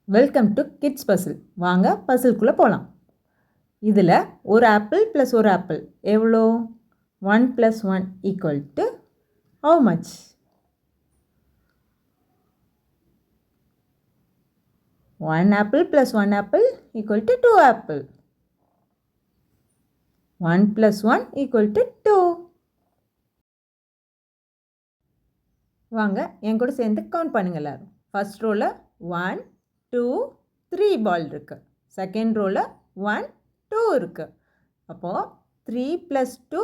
Welcome to kids Basil. வாங்க பசில்குள்ளே போகலாம். இதில் ஒரு ஆப்பிள் ப்ளஸ் ஒரு ஆப்பிள் எவ்வளோ? 1 + 1 = how much? One apple plus one apple equal to 2 apple. 1 + 1 = 2. வாங்க என் கூட சேர்ந்து கவுண்ட் பண்ணுங்க எல்லாரும். ஃபர்ஸ்ட் ரோவில் 1 2 3 பால் இருக்குது. செகண்ட் ரோவில் 1 2 இருக்குது. அப்போது 3 + 2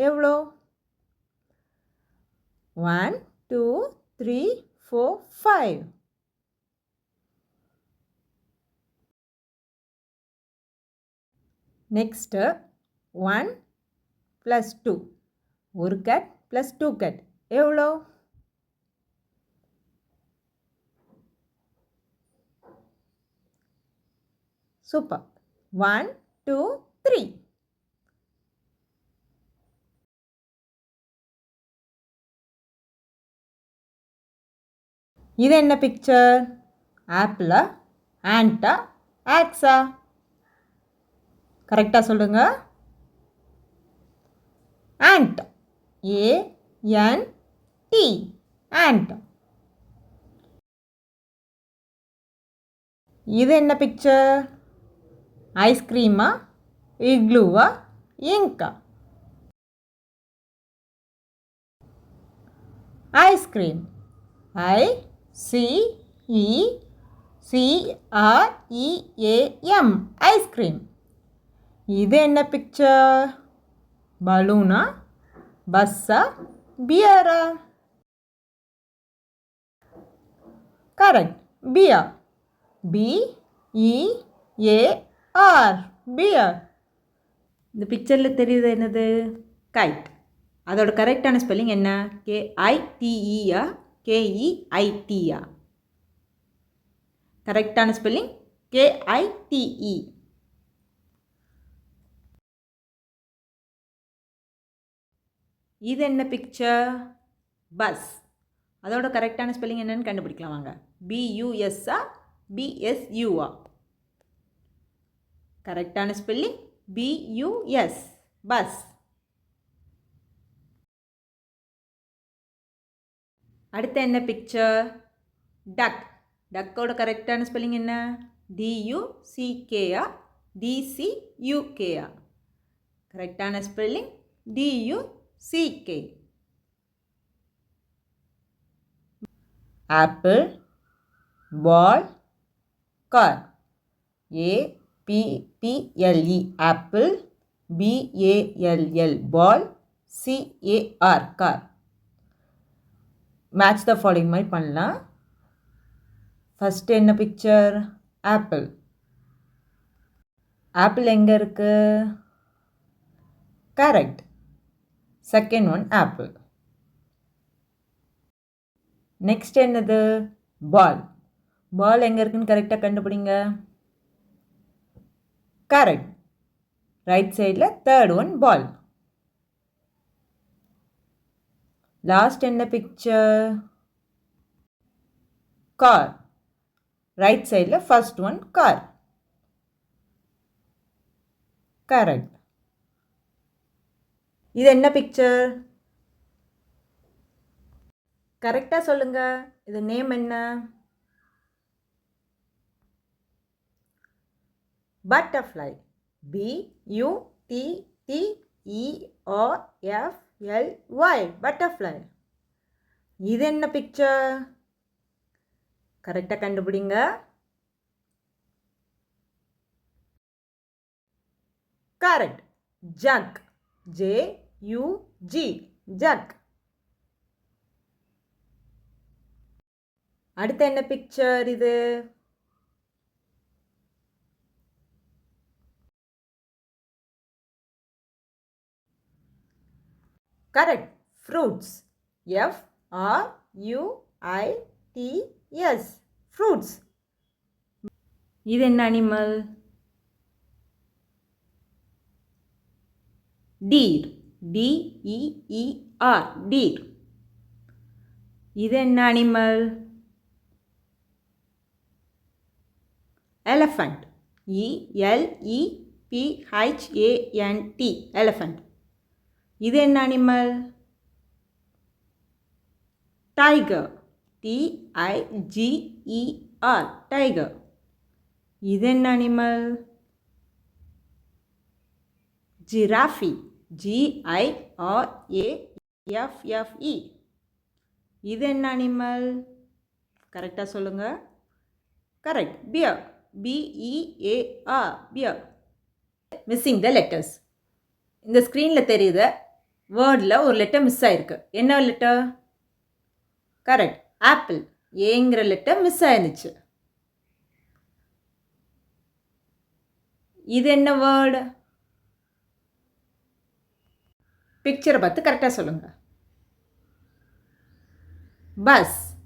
எவ்வளோ? 1 2 3 4 5. நெக்ஸ்ட்டு 1 + 2 ஒரு கட் ப்ளஸ் 2 கட் எவ்வளோ? சூப்பர். 1 2 3. இது என்ன பிக்சர்? ஆப்பிளா, ஆண்டா, ஆக்ஸா? கரெக்டாக சொல்லுங்க. ஆண்ட். ANT. ஆண்ட். இது என்ன பிக்சர்? ஐஸ்கிரீமா, இக்லூவா, இங்கா? ஐஸ்கிரீம். ICECREAM ice cream. இது என்ன பிக்சர்? பலூனா, பஸ்ஸா, பியரா? Correct, bear. BEAR bear. இந்த பிக்சரில் தெரியுது என்னது? கைட். அதோட கரெக்டான ஸ்பெல்லிங் என்ன? KITEயா, KEITயா? கரெக்டான ஸ்பெல்லிங் KITE. இது என்ன பிக்சர்? பஸ். அதோட கரெக்டான ஸ்பெல்லிங் என்னன்னு கண்டுபிடிக்கலாம் வாங்க. BUSஆ, BSUஆ? கரெக்டான ஸ்பெல்லிங் BUS, பஸ். அடுத்த என்ன பிக்சர்? டக். டக்கோட கரெக்டான ஸ்பெல்லிங் என்ன? DUCKஆ, DCUKஆ? கரெக்டான spelling DUCK. Apple, ball, car. APPLE apple, BALL ball, CAR car. Match the following மாதிரி பண்ணலாம். ஃபஸ்ட்டு என்ன பிக்சர்? ஆப்பிள். ஆப்பிள் எங்கே இருக்கு? Correct. Second one apple. Next என்னது? பால். பால் எங்கே இருக்குன்னு கரெக்டாக கண்டுபிடிங்க. கரெக்ட். ரைட் சைடில் தேர்ட் ஒன் பால். லாஸ்ட் என்ன பிக்சர்? கார். ரைட் சைடில் ஃபர்ஸ்ட் ஒன் கார். கரெக்ட். இது என்ன பிக்சர்? கரெக்டாக சொல்லுங்க. இது நேம் என்ன? பட்டர்ஃப்ளை. BUTTERFLY butterfly. இது என்ன பிக்சர்? கரெக்டாக கண்டுபிடிங்க. கரெக்ட். ஜக். JUG jug. அடுத்த என்ன பிக்சர் இது? கரெக்ட். ஃப்ரூட்ஸ். FRUITS fruits. இது என்ன அனிமல்? டீர். DEER deer. இது என்ன அனிமல்? elephant. ELEPHANT. elephant. இது என்ன அனிமல்? tiger. TIGER. tiger. இது என்ன அனிமல்? giraffe. GIRAFFE. இது என்ன அனிமல்? கரெக்டாக சொல்லுங்கள். Correct, bear. BEAR. bear. Missing the letters. இந்த ஸ்க்ரீனில் தெரியுத வேர்டில் ஒரு லெட்டர் மிஸ் ஆகிருக்கு. என்ன லெட்டர்? Correct, apple. ஏங்கிற லெட்டர் மிஸ் ஆயிருந்துச்சு. இது என்ன வேர்டு? பிக்சரை பார்த்து கரெக்டாக சொல்லுங்கள். பஸ்.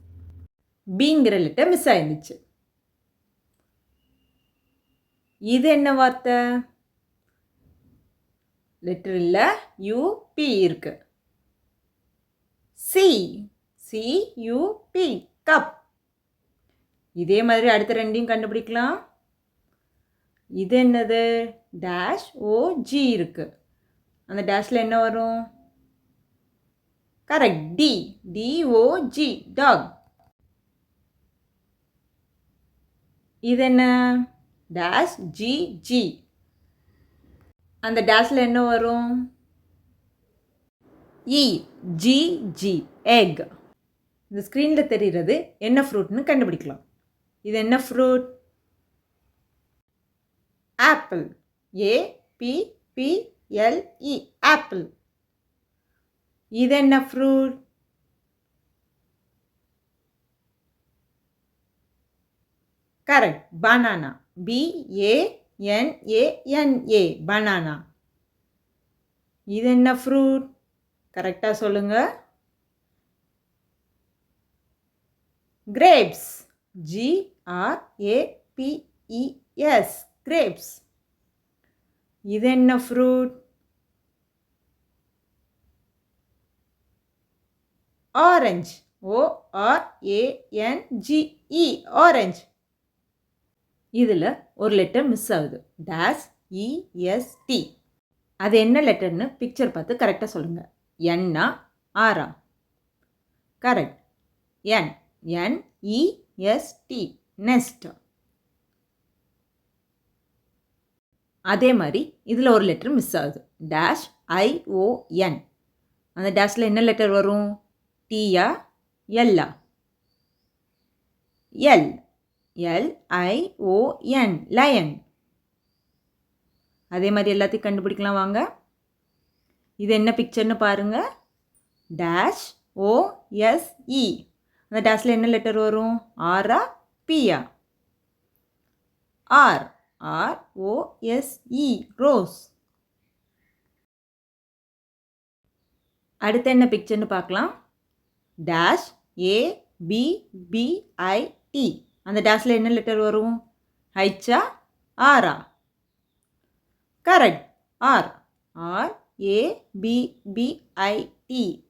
பிங்கிற லெட்டர் மிஸ் ஆயிருந்துச்சு. இது என்ன வார்த்தை? லெட்டர் இல்லை, யூபி இருக்கு. CUP. கப். இதே மாதிரி அடுத்த ரெண்டையும் கண்டுபிடிக்கலாம். இது என்னது? -OG இருக்கு. அந்த டேஷில் என்ன வரும்? Correct, DOG. டாக். இது என்ன? -GG. அந்த டேஷில் என்ன வரும்? EGG. egg. இந்த ஸ்க்ரீனில் தெரிகிறது என்ன ஃப்ரூட்னு கண்டுபிடிக்கலாம். இது என்ன ஃப்ரூட்? ஆப்பிள். APPLE. ஆப்பிள். இது என்ன fruit? Correct, banana. BANANA. Banana. இது என்ன ஃப்ரூட்? கரெக்டாக சொல்லுங்கள். கிரேப்ஸ். GRAPES. கிரேப்ஸ். இது என்ன ஃப்ரூட்? ஆரஞ்ச். ORANGE. ஆரஞ்ச். இதில் ஒரு லெட்டர் மிஸ் ஆகுது. -EST. அது என்ன லெட்டர்னு பிக்சர் பார்த்து கரெக்டாக சொல்லுங்கள். என்னா ஆரா? Correct, NEST. நெஸ்ட். அதே மாதிரி இதில் ஒரு லெட்டர் மிஸ் ஆகுது. -ION. அந்த டேஷில் என்ன லெட்டர் வரும்? Tயா எல்லா? LION. லயன். அதே மாதிரி எல்லாத்தையும் கண்டுபிடிக்கலாம் வாங்க. இது என்ன பிக்சர்னு பாருங்கள். -OSE. அந்த டேஷில் என்ன லெட்டர் வரும்? ஆரா பியா? ROSE. ரோஸ். அடுத்து என்ன பிக்சர்னு பார்க்கலாம். -ABBIT. அந்த டேஷில் என்ன லெட்டர் வரும்? ஹைச்சா ஆரா? Correct, RABBIT.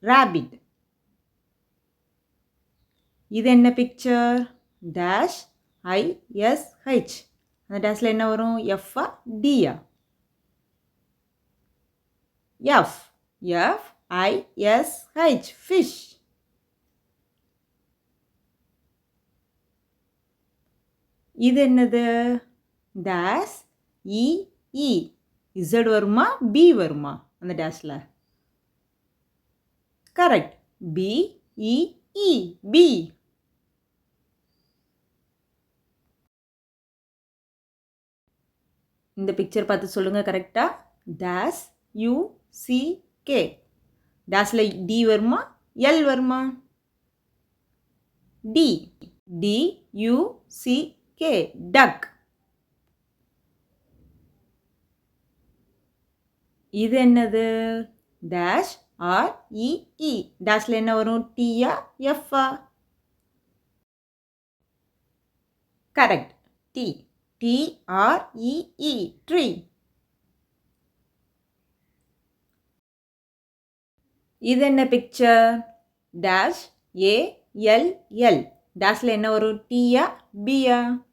rabbit. இது என்ன பிக்சர்? -ISH. அந்த டேஷில் என்ன வரும்? Fஆ Dயா? FISH. ஃபிஷ். இது என்னது? -EE. Z வருமா B வருமா அந்த டேஷில்? Correct, BEE. பி. இந்த பிக்சர் பார்த்து சொல்லுங்கள் கரெக்டாக. -UCK. டேஷில் D வருமா L வருமா? DUCK. டக். இது என்னது? -REE. டேஷில் என்ன வரும்? Tயா Fஆ? Correct, T. TREE. ட்ரீ. இது என்ன பிக்சர்? -ALL. டேஷில் என்ன வரும்? Tயா Bயா?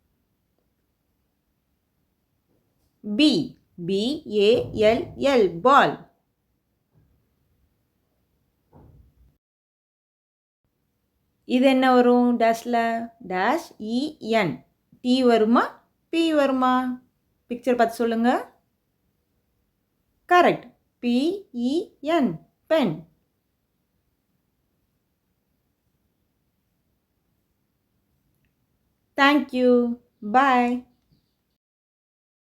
B. B-A-L-L, ball. இது என்ன வரும் டேஷில்? டேஷ் இஎன். டி வருமா பி வருமா? பிக்சர் பார்த்து சொல்லுங்கள். கரெக்ட். பிஇஎன், பென். தேங்க்யூ. பாய்.